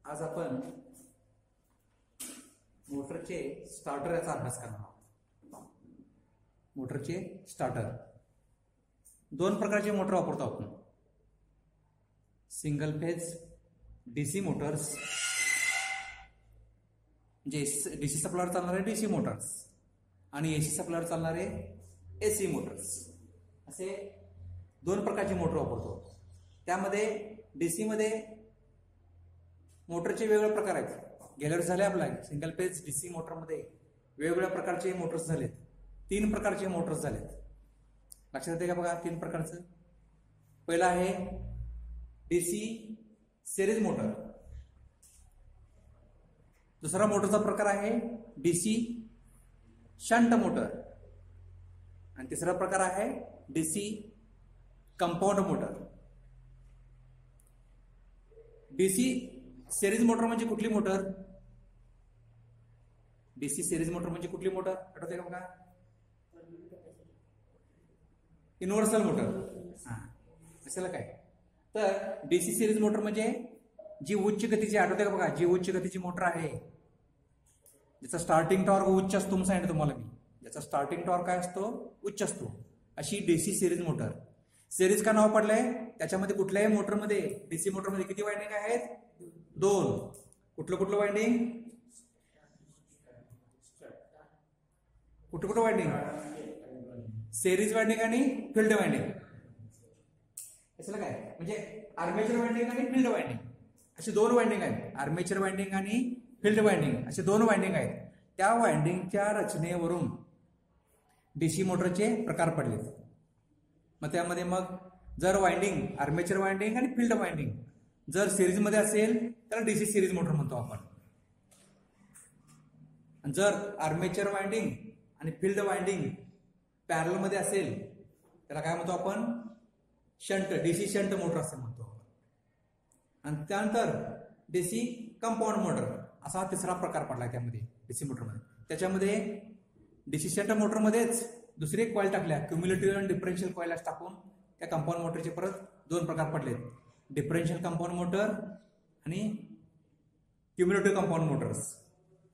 आज आपण मोटरचे स्टार्टर याचा अभ्यास करणार आहोत. मोटरचे स्टार्टर दोन प्रकारचे मोटर वापरतो आपण. सिंगल फेज डीसी मोटर्स, म्हणजे डीसी सप्लायर चालणारे डीसी मोटर्स आणि एसी सप्लायर चालणारे एसी मोटर्स, असे दोन प्रकारचे मोटर वापरतो. त्यामध्ये डीसी मध्ये मोटरचे वेगवेगळे प्रकार आहेत. गेल्या वर्षी झाले आपल्या सिंगल फेज डीसी मोटरमध्ये वेगवेगळ्या प्रकारचे मोटर्स झालेत. 3 प्रकारचे मोटर्स झालेत. लक्षात येते का बघा? 3 प्रकारचं. पहिला आहे डीसी सिरीज मोटर. दुसरा मोटरचा प्रकार आहे डीसी शंट मोटर आणि तिसरा प्रकार आहे DC compound motor. DC series motor म्हणजे कुठली मोटर? डीसी सिरीज मोटर म्हणजे कुठली मोटर आठवते का बघा? Universal motor. कशाला काय तर डीसी सिरीज मोटर म्हणजे जी उच्च गतीची, आठवते का बघा? जी उच्च गतीची मोटर आहे, ज्याचा स्टार्टिंग टॉर्क उच्च असतो म्हणून सांगितलं तुम्हाला मी. ज्याचा स्टार्टिंग टॉर्क काय असतो? उच्च असतो. अशी डीसी सिरीज मोटर. सिरीज का नाव पडलंय? त्याच्यामध्ये कुठल्याही मोटरमध्ये, डीसी मोटरमध्ये किती वाइंडिंग आहेत? 2. कुठलं वाइंडिंग? कुठलं वाइंडिंग? सिरीज वाइंडिंग आणि फील्ड वाइंडिंग. कशाला काय म्हणजे आर्मेचर वाइंडिंग आणि फील्ड वाइंडिंग असे 2 वाइंडिंग आहेत. आर्मेचर वाइंडिंग आणि फील्ड वाइंडिंग असे 2 वाइंडिंग आहेत. त्या वाइंडिंगच्या रचनेवरून डीसी मोटरचे प्रकार पडले. मग त्यामध्ये जर वाइंडिंग आर्मेचर वाइंडिंग आणि फील्ड वाइंडिंग जर सिरीज मध्ये असेल तर डीसी सिरीज मोटर म्हणतो आपण. जर आर्मेचर वाइंडिंग आणि फील्ड वाइंडिंग पॅरल मध्ये असेल त्याला काय म्हणतो आपण? शंट, डीसी शंट मोटर असे म्हणतो. आणि त्यानंतर डीसी कंपाऊंड मोटर असा तिसरा प्रकार पडला त्यामध्ये डीसी मोटरमध्ये. त्याच्यामध्ये डीसी शंट मोटरमध्येच दुसरी एक कॉईल टाकल्या, क्युम्युलेटिव्ह आणि डिफरन्शियल कॉईल टाकून त्या कंपाऊंड मोटरचे परत 2 प्रकार पडलेत. डिफरन्शियल कंपाऊंड मोटर आणि क्युम्युलेटिव्ह कंपाऊंड मोटर्स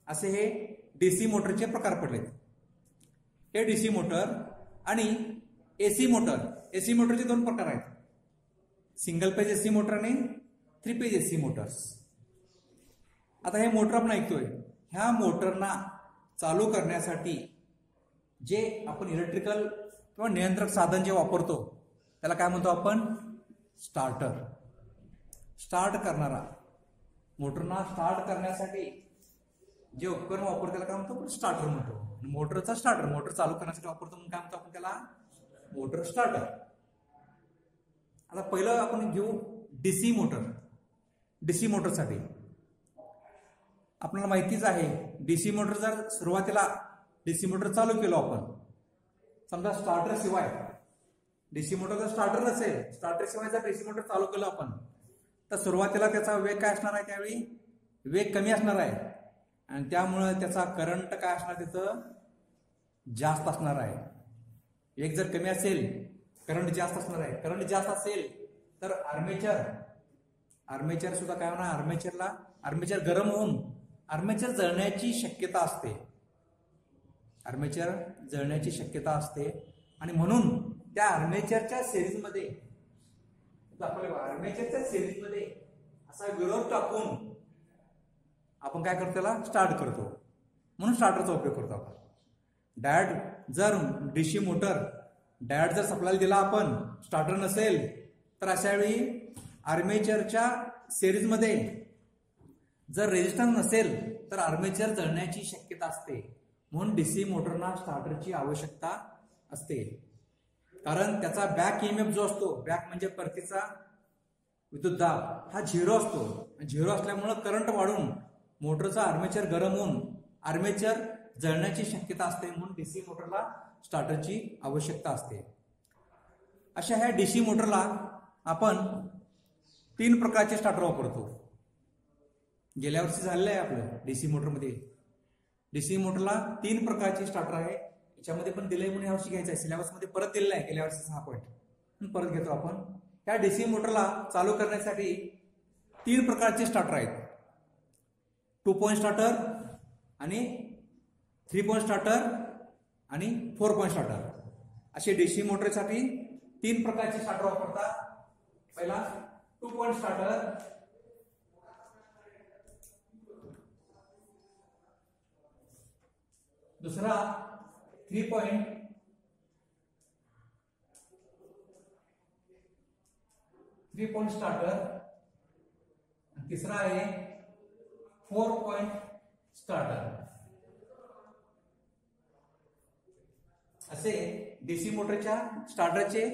असे हे डीसी मोटरचे प्रकार पडलेत. हे डीसी मोटर आणि एसी मोटर. एसी मोटरचे 2 प्रकार आहेत. सिंगल पेज एसी मोटर आणि 3 पेज एसी मोटर्स. आता हे मोटर आपण ऐकतोय, ह्या मोटरना चालू करण्यासाठी जे आपण इलेक्ट्रिकल किंवा नियंत्रक साधन जे वापरतो त्याला काय म्हणतो आपण? स्टार्टर. स्टार्ट करणारा, मोटरना स्टार्ट करण्यासाठी जे उपकरण वापरतो त्याला काय म्हणतो? आपण स्टार्टर म्हणतो. मोटरचा स्टार्टर, मोटर चालू करण्यासाठी वापरतो म्हणून काय म्हणतो आपण त्याला? Motor starter. आता पहिलं आपण घेऊ डीसी मोटर. डीसी मोटरसाठी आपल्याला माहितीच आहे, डीसी मोटर जर सुरुवातीला डीसी मोटर चालू केलो आपण, समजा स्टार्टर शिवाय, डीसी मोटर जर स्टार्टर नसेल, स्टार्टर शिवाय जर डीसी मोटर चालू केलं आपण तर सुरुवातीला त्याचा वेग काय असणार आहे? त्यावेळी वेग कमी असणार आहे आणि त्यामुळे त्याचा करंट काय असणार? तिथं जास्त असणार आहे. वेग जर कमी असेल, करंट जास्त असणार आहे. करंट जास्त असेल तर आर्मेचर सुद्धा काय होणार? आर्मेचर गरम होऊन आर्मेचर जळण्याची शक्यता असते. आर्मेचर जळण्याची शक्यता असते आणि म्हणून त्या आर्मेचरच्या सिरीजमध्ये असा विरोध टाकून आपण काय करतो? त्याला स्टार्ट करतो. म्हणून स्टार्टरचा उपयोग करतो आपण. डायोड जर डीसी मोटर डायोड जर सप्लाय दिला आपण, स्टार्टर नसेल तर अशा वेळी आर्मेचरच्या सिरीजमध्ये जर रेजिस्टन्स नसेल तर आर्मेचर जळण्याची शक्यता असते. म्हणून डीसी मोटरना स्टार्टरची आवश्यकता असते. कारण त्याचा बॅक ईएमएफ जो असतो, बॅक म्हणजे परतीचा विद्युत दाब, हा 0 असतो. 0 असल्यामुळे करंट वाढून मोटरचा आर्मेचर गरम होऊन आर्मेचर जळण्याची शक्यता असते. म्हणून डीसी मोटरला स्टार्टरची आवश्यकता असते. अशा ह्या डीसी मोटरला आपण 3 प्रकारचे स्टार्टर वापरतो. गेल्या वर्षी झालेलं आहे आपलं डीसी मोटरमध्ये. डीसी मोटरला 3 प्रकारचे स्टार्टर आहे. याच्यामध्ये पण दिलंय म्हणून यावर्षी घ्यायचं आहे. सिलेबसमध्ये परत दिलेलं आहे गेल्या वर्षीचा हा पॉईंट परत घेतो आपण. त्या डीसी मोटरला चालू करण्यासाठी 3 प्रकारचे स्टार्टर आहेत. 2 पॉइंट स्टार्टर आणि 3 पॉइंट स्टार्टर आणि 4 पॉइंट स्टार्टर असे डीसी मोटरसाठी 3 प्रकारचे स्टार्टर वापरतात. पहिला 2 पॉइंट स्टार्टर, दुसरा 3 पॉइंट, स्टार्टर, तिसरा आहे 4 पॉइंट स्टार्टर. असे डीसी मोटरच्या स्टार्टरचे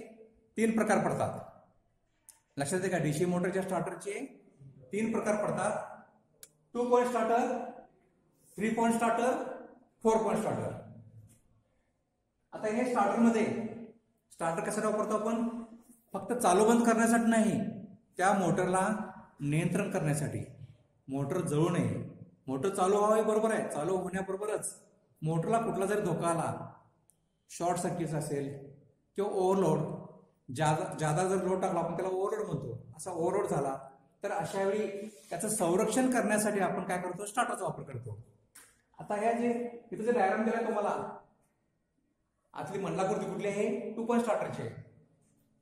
3 प्रकार पडतात. लक्षात येते का? डीसी मोटरच्या स्टार्टरचे 3 प्रकार पडतात. 2 point starter, 3 point starter, 4 point starter. आता हे स्टार्टरमध्ये स्टार्टर कशाला वापरतो आपण? फक्त चालू बंद करण्यासाठी नाही, त्या मोटरला नियंत्रण करण्यासाठी. मोटर जळू नये, मोटर चालू व्हावी, बरोबर आहे. चालू होण्याबरोबरच मोटरला कुठला जरी धोका आला, शॉर्ट सर्किट असेल किंवा ओव्हरलोड, जादा जर लोड टाकला, आपण त्याला ओव्हरलोड म्हणतो, असा ओव्हरलोड झाला तर अशा वेळी त्याचं संरक्षण करण्यासाठी आपण काय करतो? स्टार्टरचा वापर करतो. आता ह्या जे इथं जे डायग्राम दिलाय तुम्हाला, आतली मंडलाकृती कुठली आहे? 2 पॉइंट स्टार्टरची आहे.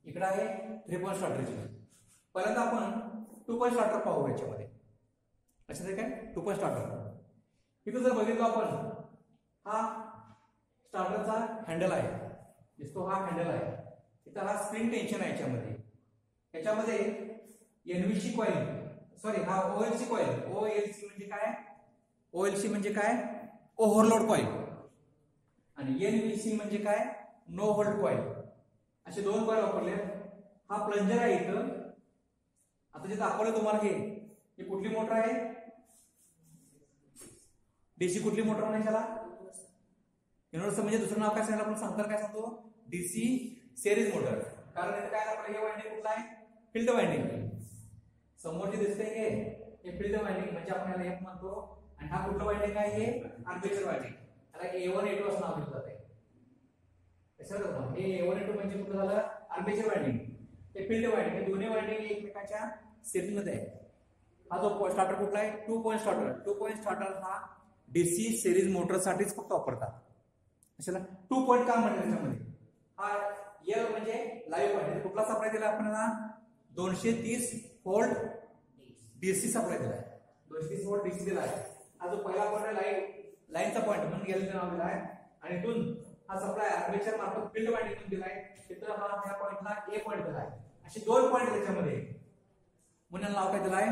इकडे आहे 3 पॉइंट स्टार्टरची. पहिल्यांदा आपण 2 पॉइंट स्टार्टर पाहू. याच्यामध्ये लक्षात आहे काय? 2 पॉइंट स्टार्टर. इथं जर बघितलं आपण, हा स्टार्टरचा हँडल आहे, दिसतो हा हँडल आहे. इथं हा स्प्रिंग टेन्शन आहे. याच्यामध्ये एनव्हीसी कॉइल, सॉरी हा ओएलसी कॉइल. ओएलसी म्हणजे काय? ओएलसी म्हणजे काय? Overload coil. आणि एनव्हीसी म्हणजे काय? No hold coil. असे 2 कॉइल वापरले. हा प्लंजर आहे इथं. आता जे दाखवलं तुम्हाला, हे कुठली मोटर आहे? डीसी कुठली मोटर म्हणायची त्याला? युनिव्हर्सल म्हणजे दुसरं नाव काय सांगितलं आपण? सांगताना काय सांगतो? DC series motor. कारण इथे काय दाखवलं? हे वाइंडिंग कुठला आहे? Field winding. समोर जे दिसतंय हे फील्ड वाइंडिंग म्हणजे आपण याला F म्हणतो. आणि हा कुठला वाइंडिंग आहे? हे आर्मेचर वाइंडिंग. त्याला A1 A2 असं नाव दिलं जातं. हे A1 A2 म्हणजे कुठलं झालं? Armature winding. हे फील्ड वाइंडिंग. हे दोन्ही वाइंडिंग एकमेकांच्या सिरीज मध्ये आहे. हा जो स्टार्टर कुठला आहे? 2 पॉइंट स्टार्टर. 2 पॉइंट स्टार्टर हा डीसी सिरीज मोटर साठीच फक्त वापरतात. अशाला 2 पॉइंट का म्हणतात? त्याच्यामध्ये हा एल म्हणजे लाईव्ह पॉइंट. कुठला सप्लाय दिला आपल्याला? 230 व्होल्ट डीसी सप्लाय दिलाय. 230 व्होल्ट डीसी दिलाय. हा जो पहिला पॉइंट आहे लाईनचा पॉइंट म्हणून गेलेलं नाव दिलाय. आणि इथून हा सप्लाय आर्मेचर मार्फत फील्ड वाइंडिंग दिलाय. तिथं हा ह्या पॉइंटला ए पॉइंट दिलाय. असे 2 पॉइंट त्याच्यामध्ये म्हणून नाव काय दिलाय?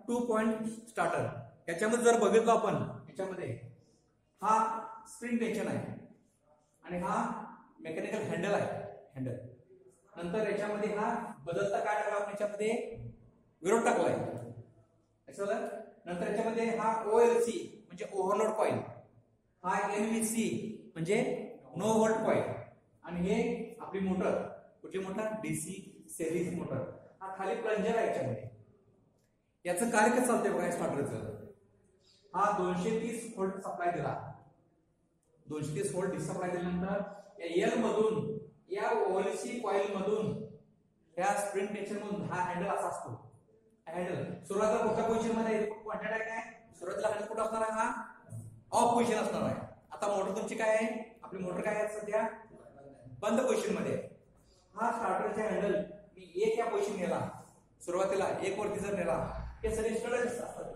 2 पॉइंट स्टार्टर. याच्यामध्ये जर बघितलं आपण, याच्यामध्ये हा स्प्रिंग टेन्शन आहे आणि हा मेकॅनिकल हँडल आहे. हँडल नंतर याच्यामध्ये हा बदलता काय टाकला आपण? याच्यामध्ये विरोध टाकलाय. नंतर याच्यामध्ये हा ओएलसी म्हणजे ओव्हरलोड कॉइल, हा एनव्हीसी म्हणजे नो व्होल्ट कॉइल. आणि हे आपली मोटर कुठली मोटर? DC series motor. हा खाली प्लंजर आहे. याच्यामध्ये याचं कार्य कसं चालतंय बघा स्टार्टरचं. हा 230 व्होल्ट सप्लाय दिला. 230 व्होल्ट डीसी सप्लाय दिल्यानंतर या एल मधून, या ओएलसी कॉइल मधून, या स्प्रिंग टेन्शन मधून हा हँडल असा असतो. हँडल सुरुवातीला कुठल्या पोझिशन मध्ये पॉइंटेड आहे? काय सुरुवातीला हँडल कुठं असणार आहे? हा ऑफ पोझिशन असणार आहे. आता मोटर तुमची काय आहे? आपली मोटर काय आहे सध्या? बंद पोझिशन मध्ये. हा स्टार्टरचा हँडल मी 1 या पोझिशन नेला, सुरुवातीला 1 वरती जर नेला, हे सगळे स्टड असतात.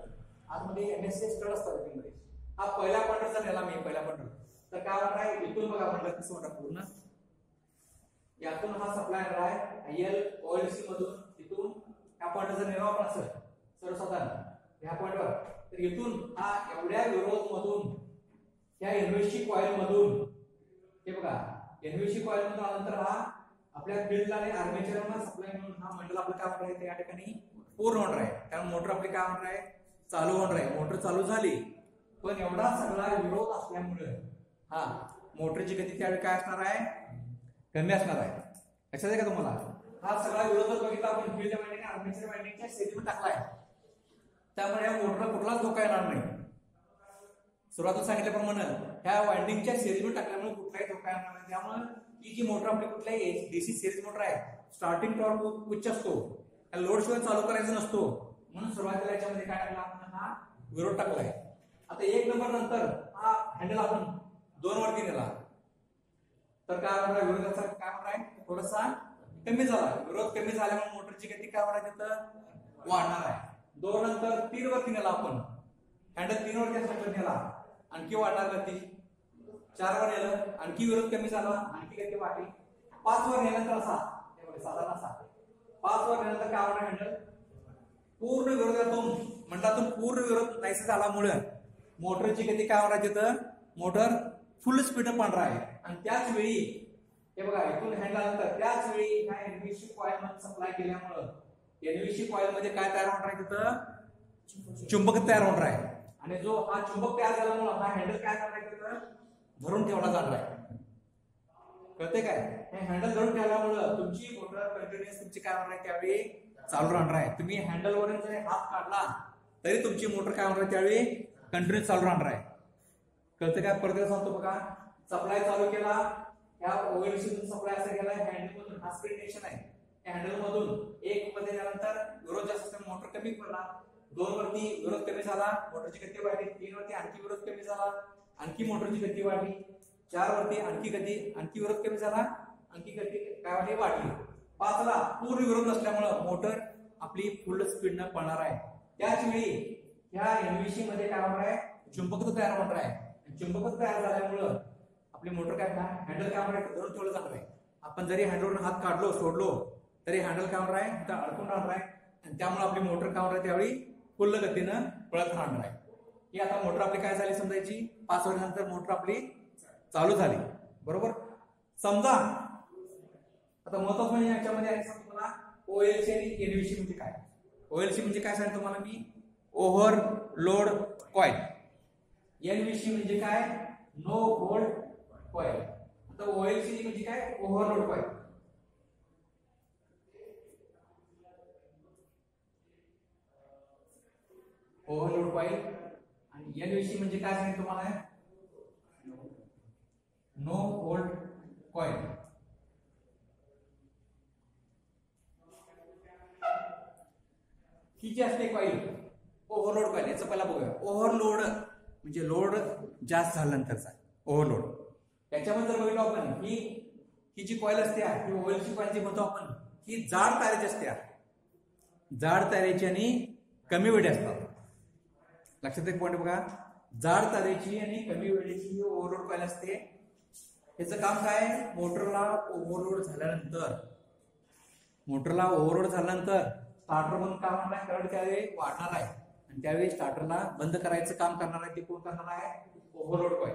आतमध्ये एमएससी स्टड असतात त्यामध्ये. हा पहिला पॉइंटर जर नेला मी, पहिला पॉइंटर, तर काय होणार आहे? इथून बघा म्हणलं कसं होणार पूर्ण. यातून हा सप्लाय आहे एल ओएलसी मधून. इथून ह्या पॉइंट जर नेला आपण असं सर्वसाधारण ह्या पॉइंटवर, तर इथून हा एवढ्या विरोध मधून ह्या एनव्हीसी कॉइल मधून, हे बघा एनव्हीसी कॉइल मधून आल्यानंतर हा आपल्या फील्डला आणि आर्मेचरला सप्लाय म्हणून हा मंडल आपलं काय होणार आहे? त्या ठिकाणी पूर्ण होणार आहे. कारण मोटर आपली काय होणार आहे? चालू होणार आहे. मोटर चालू झाली, पण एवढा सगळा विरोध असल्यामुळे हा मोटरची गती त्यावेळी काय असणार आहे? कमी असणार आहे. लक्षात आहे का तुम्हाला? हा सगळा विरोध बघितला आपण फील्ड वाइंडिंग आणि आर्मेचर वाइंडिंगच्या सिरीजमध्ये टाकलाय. त्यामुळे या मोटरला कुठलाच धोका येणार नाही. सुरुवातीला सांगितल्याप्रमाणे ह्या वाइंडिंगच्या सिरीजमध्ये टाकल्यामुळे कुठलाही धोका येणार नाही. त्यामुळे ही जी मोटर आपली कुठल्याही डीसी सिरीज मोटर आहे, स्टार्टिंग टॉर्क उच्च असतो, लोड शिवाय चालू करायचा नसतो. म्हणून सुरुवातीला याच्यामध्ये काय टाकला आपण? हा विरोध टाकलाय. आता 1 नंबर नंतर हा हँडल आपण 2 वरती नेला तर काय होणार, विरोधाचा काय होणार, थोडासा कमी झाला. विरोध कमी झाल्यामुळे मोटरची गती काय होणार, तिथं वाढणार आहे. 2 नंतर 3 वरती नेला आपण, हँडल 3 वरती नेला, आणखी वाढणार गती. 4 वर नेलं, आणखी विरोध कमी झाला, आणखी गती वाढली. 5 वर नेल्यानंतर असा साधारण असा 5 वर नेल्यानंतर काय होणार, हँडल पूर्ण विरोधातून मंडळातून पूर्ण विरोध नाहीसा झाल्यामुळे मोटरची गती काय होणार, तिथं मोटर फुल स्पीड पांढरा आहे. आणि त्याच वेळी हे बघा इथून हँडल आल्यानंतर त्याच वेळी ह्या एनव्हीसी कॉइल मध्ये सप्लाय केल्यामुळे एनव्हीसी कॉइल मध्ये काय तयार होणार आहे, तिथं चुंबक तयार होणार आहे. आणि जो हा चुंबक तयार झाल्यामुळे हा हँडल काय करणार आहे, तिथं धरून ठेवला जाणार आहे. कळते काय, हे हँडल धरून ठेवल्यामुळे तुमची मोटर कंटिन्युअस तुमची काय होणार आहे, त्यावेळी चालू राहणार आहे. तुम्ही हँडल वरून जरी हात काढला तरी तुमची मोटर काय होणार, त्यावेळी कंटिन्यू चालू राहणार आहे. कळते काय, परत सांगतो बघा. सप्लाय चालू केला, ह्या ओएलसी मधून सप्लाय असा गेला, हँडल मधून हा स्पीड टेन्शन आहे, त्या हँडल मधून 1 मध्ये गेल्यानंतर विरोध जास्त असल्यामुळे मोटर कमी पडला. 2 वरती विरोध कमी झाला, मोटरची गती वाढली. 3 वरती आणखी विरोध कमी झाला, आणखी मोटरची गती वाढली. 4 वरती आणखी विरोध कमी झाला, आणखी गती काय वाढली, वाढली. 5 ला पूर्ण विरोध नसल्यामुळे मोटर आपली फुल स्पीडनं पळणार आहे. त्याच वेळी ह्या एनव्हीसी मध्ये काय होणार आहे, चुंबकत्व तयार होणार आहे. चुंबकत्व तयार झाल्यामुळे आपली मोटर काय हँडल काय होणार, धरून ठेवलं जाणार आहे. आपण जरी हँडलवरून हात काढलो सोडलो तरी हँडल काय होणार आहे, तिथं अडकून राहणार आहे. आणि त्यामुळे आपली मोटर काय होणार आहे, त्यावेळी फुल गतीनं पळत राहणार आहे. ही आता मोटर आपली काय झाली समजायची, 5 वर्षानंतर मोटर आपली चालू झाली. बरोबर. समजा आता महत्वाचं म्हणजे याच्यामध्ये आहे तुम्हाला ओएलसी आणि एनव्हीसी म्हणजे काय. ओएलसी म्हणजे काय सांगितलं तुम्हाला मी, ओव्हरलोड कॉइल. एनव्हीसी म्हणजे काय, नो व्होल्ट कॉइल. आता ओएलसी म्हणजे काय, ओव्हरलोड कॉइल. Overload coil. आणि एनव्हीसी म्हणजे काय सांगितलं तुम्हाला, नो व्होल्ट कॉइल. ही जी असते कॉइल ओव्हरलोड कॉइल, याचं पहिला बघूया. ओव्हरलोड म्हणजे लोड जास्त झाल्यानंतरचा ओव्हरलोड. त्याच्यामध्ये जर बघितलं आपण ही जी कॉइल असते, ही ओएलसी कॉइल जी म्हणतो आपण, ही जाड तारेची असते. जाड तारेची आणि कमी वेळी असतात. लक्षात एक पॉईंट बघा, जाड तारेची आणि कमी वेळेची ही ओव्हरलोड कॉइल असते. याचं काम काय, मोटरला ओव्हरलोड झाल्यानंतर स्टार्टर बंद काय होणार आहे, करंट त्यावेळी वाढणार आहे. आणि त्यावेळी स्टार्टरला बंद करायचं काम करणार आहे, ते कोण करणार आहे, ओव्हरलोड कॉइल.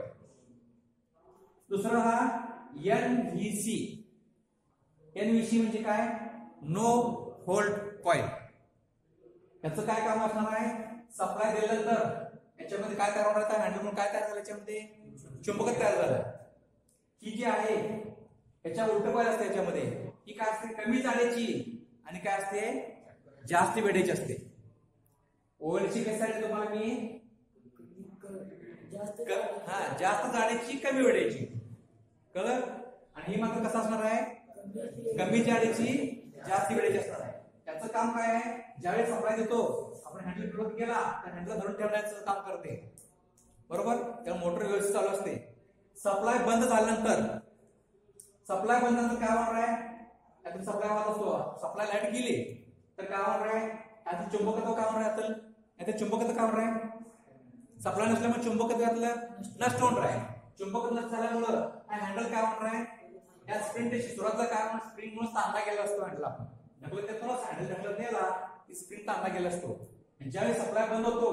दुसरा हा एनव्हीसी. एनव्हीसी म्हणजे काय, नो व्होल्ट कॉइल. याचं काय काम असणार आहे, सप्लाय दिल्यानंतर याच्यामध्ये काय तयार होणार आहे, हँडल काय तयार झालं, याच्यामध्ये चुंबक तयार झालं. ही जी आहे याच्या उलट कॉइल असते, याच्यामध्ये ही काय असते, कमी जाडीची आणि काय असते, जास्त वेळेची असते. ओएलसी कशासाठी तुम्हाला मी, जास्त जाडीची कमी वेळेची, कळलं. आणि ही मात्र कसं असणार आहे, कमी जाडीची जास्त वेळेची असणार आहे. त्याचं काम काय आहे, ज्यावेळेस सप्लाय देतो आपण हँडल क्लोज केला तर हँडल धरून ठेवण्याचं काम करते. बरोबर. त्या मोटर व्यवस्थित चालू असते. सप्लाय बंद झाल्यानंतर काय होणार आहे, त्यातून सप्लाय होत असतो. सप्लाय लाईट गेली तर काय होणार आहे, त्याचं चुंबकत्व काय होणार आहे, याचं चुंबकत्व काय होणार आहे, सप्लाय नसल्यामुळे चुंबकत्वातलं नष्ट होणार आहे. चुंबकत्व नष्ट झाल्यामुळं हँडल काय होणार आहे, या स्प्रिंटशी सुरुवातीला काय होणार, स्प्रिंग मुळे ताणला गेला असतो. हँडल आपण हँडल ढकलत नेला की स्प्रिंग ताणला गेला असतो. ज्यावेळी सप्लाय बंद होतो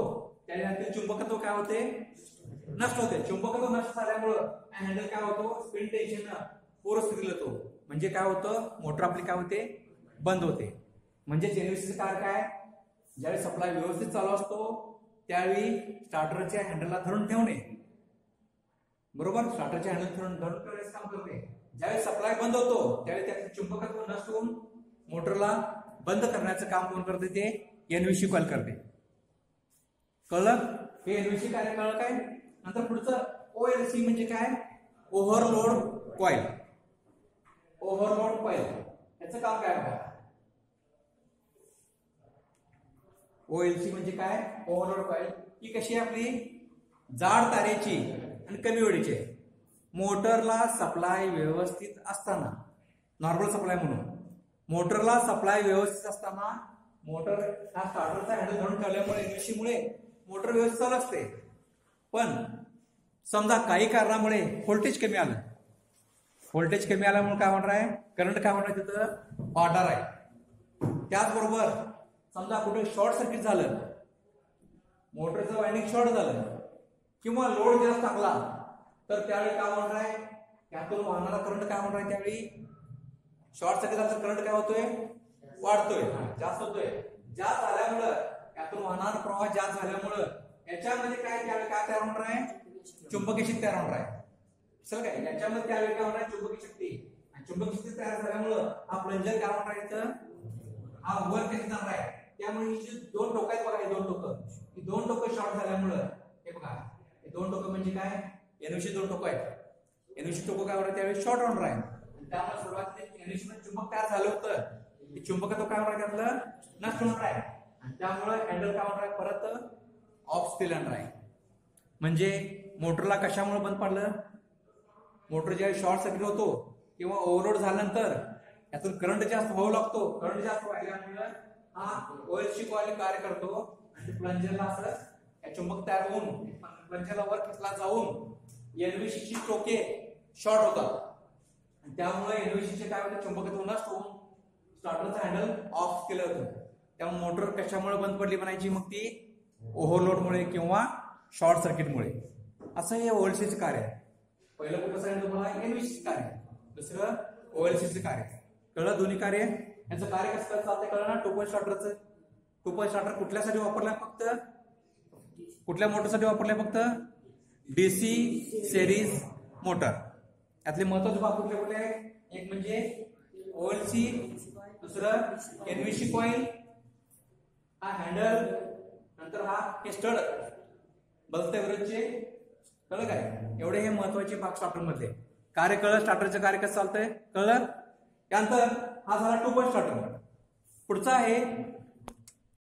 त्यावेळी चुंबकत्व काय होते, नष्ट होते. चुंबकत्व नष्ट झाल्यामुळं हँडल काय होतो, स्प्रिंग टेन्शन पूर्वस्थितीला येतो. म्हणजे काय होतं, मोटर आपली काय होते, बंद होते. म्हणजे एनव्हीसीचं कार्य काय, ज्यावेळी सप्लाय व्यवस्थित चालू असतो त्यावेळी स्टार्टरच्या हँडलला धरून ठेवणे. बरोबर. स्टार्टरच्या हँडल धरून ठेवण्याचं काम करते. ज्यावेळी सप्लाय बंद होतो त्यावेळी त्याचं चुंबकत्व नष्ट होऊन मोटरला बंद करण्याचं काम कोण करते, ते एनव्हीसी कॉइल करते. कळलं. हे एनव्हीसी कार्य कळलं काय. नंतर पुढचं ओएलसी म्हणजे काय, ओव्हरलोड कॉइल. ओव्हरलोड कॉइल याचं काम काय बघा. ओएलसी म्हणजे काय, ओव्हरलोड कॉइल. ही कशी आहे आपली, जाड तारेची आणि कमी वेळेची आहे. मोटरला सप्लाय व्यवस्थित असताना, नॉर्मल सप्लाय म्हणून, मोटरला सप्लाय व्यवस्थित असताना मोटर हा स्टार्टरचा हँडल धरून ठेवल्यामुळे एनएससी मुळे मोटर व्यवस्थित चालू असते. पण समजा काही कारणामुळे व्होल्टेज कमी आलं, व्होल्टेज कमी आल्यामुळे काय होणार आहे, करंट काय होणार आहे, तिथं वाढणार आहे. त्याचबरोबर समजा कुठे शॉर्ट सर्किट झालं, मोटरचं वायंडिंग शॉर्ट झालं किंवा लोड जास्त टाकला तर त्यावेळी काय होणार आहे, त्यातून वाहणारा करंट काय होणार आहे, त्यावेळी शॉर्ट सर्किट झालं तर करंट काय होतोय, वाढतोय, जास्त होतोय. जास्त झाल्यामुळं त्यातून वाहणारा प्रवाह जास्त झाल्यामुळं याच्यामध्ये काय त्यावेळी काय तयार होणार आहे, चुंबकीय शक्ती तयार होणार आहे. चल काय याच्यामध्ये त्यावेळी काय होणार आहे, चुंबकीय शक्ती. आणि चुंबकीय शक्ती तयार झाल्यामुळं हा प्लंजर काय होणार आहे, इथं हा वर कधी जाणार आहे. त्यामुळे ही जी दोन टोकं आहेत बघा, हे दोन टोकं, ही दोन टोकं शॉर्ट झाल्यामुळं हे बघा, हे दोन टोकं म्हणजे काय, एनओसी दोन टोकं आहेत. एनओसी टोकं काय होणार त्यावेळी शॉर्ट होणार आहे. त्यामुळे सुरुवातीला एनओसी मध्ये चुंबक तयार झालं होतं, ते चुंबक तो काय होणार त्यातलं नष्ट होणार आहे. आणि त्यामुळे हँडल काय होणार आहे, परत ऑफ स्थिर राहणार आहे. म्हणजे मोटरला कशामुळे बंद पडलं, मोटर ज्यावेळी शॉर्ट सर्किट होतो किंवा ओव्हरलोड झाल्यानंतर यातून करंट जास्त व्हावं लागतो, करंट जास्त व्हायल्यामुळे हा ऑइलची कॉइल कार्य करतो आणि प्लंजरला असं या चुंबक तयार होऊन प्लंजरला वर खेचला जाऊन एनव्हीसीची टोके शॉर्ट होतात. आणि त्यामुळे एनव्हीसीचे काय होतं, चुंबकत्व नष्ट होऊन स्टार्टरचं हँडल ऑफ केलं होतं. त्यामुळे मोटर कशामुळे बंद पडली म्हणायची, मग ती ओव्हरलोडमुळे किंवा शॉर्ट सर्किटमुळे. असं हे ओएलसीचं कार्य आहे. पहिलं कुठं सांगितलं तुम्हाला, एनव्हीसीचं कार्य, दुसरं ओएलसीचं कार्य. कळलं दोन्ही कार्य, यांचं कार्य कसं चालतंय कळलं ना. टू पॉइंट स्टार्टरचं, टू पॉइंट स्टार्टर कुठल्यासाठी वापरलाय, फक्त कुठल्या मोटरसाठी वापरलाय, फक्त डीसी सिरीज मोटर. यातले महत्वाचे भाग कुठले कुठले आहेत, एक म्हणजे ओएलसी, दुसरं एनव्हीसी कॉइल, हा हँडल, नंतर हा हे स्टड बलत्या विरुद्धचे. कळलं काय, एवढे हे महत्वाचे भाग स्टार्टर मधले. कार्य कळलं, स्टार्टरचं कार्य कसं चालतंय कळलं. त्यानंतर हा झाला टू पॉइंट स्टार्टर. पुढचा आहे